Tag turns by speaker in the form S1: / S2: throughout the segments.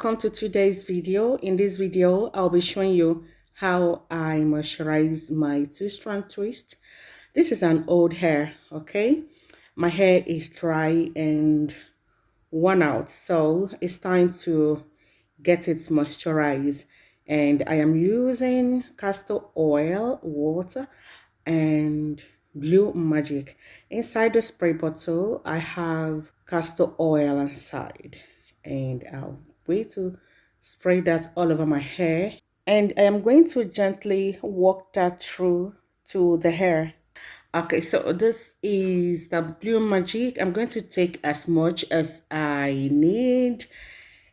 S1: welcome to today's video. In this video, I'll be showing you how I moisturize my two-strand twist. This is an old hair, okay? My hair is dry and worn out, so it's time to get it moisturized. And I am using castor oil, water, and blue magic. Inside the spray bottle, I have castor oil inside, and I'll wait to spray that all over my hair, and I am going to gently walk that through to the hair. Okay, so this is the blue magic. I'm going to take as much as I need.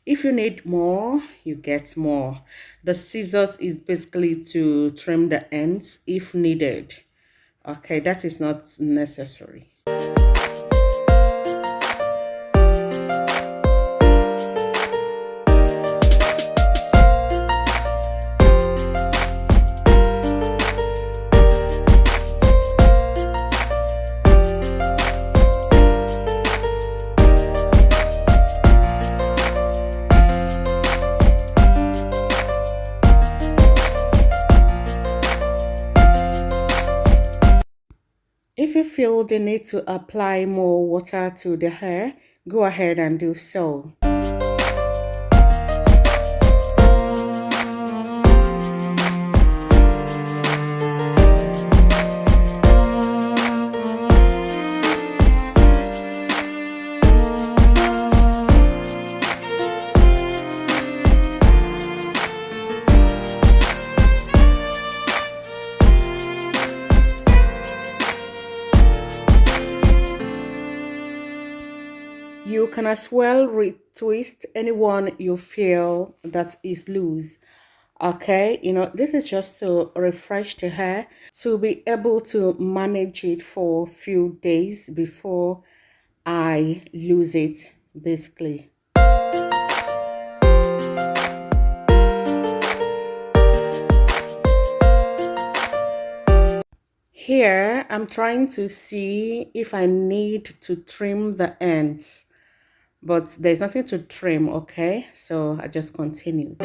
S1: If you need more, you get more. The scissors is basically to trim the ends if needed. Okay, that is not necessary. If you feel the need to apply more water to the hair, go ahead and do so. You can as well retwist anyone you feel that is loose. Okay, this is just to refresh the hair, to be able to manage it for a few days before I lose it, basically. Here, I'm trying to see if I need to trim the ends, but there's nothing to trim, okay? So I just continue.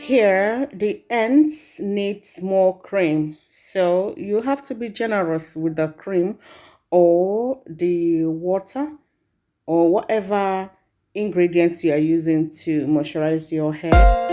S1: Here, the ends needs more cream, so you have to be generous with the cream or the water or whatever ingredients you are using to moisturize your hair.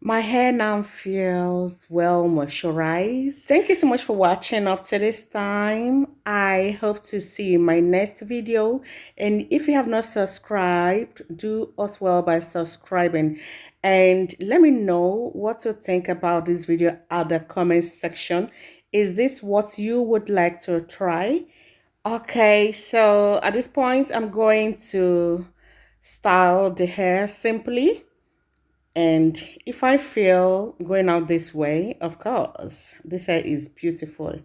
S1: My hair now feels well moisturized. Thank you so much for watching up to this time. I hope to see you in my next video. And if you have not subscribed, do as well by subscribing. And let me know what you think about this video at the comment section. Is this what you would like to try? Okay, so at this point, I'm going to style the hair simply. And if I feel going out this way, of course, this hair is beautiful.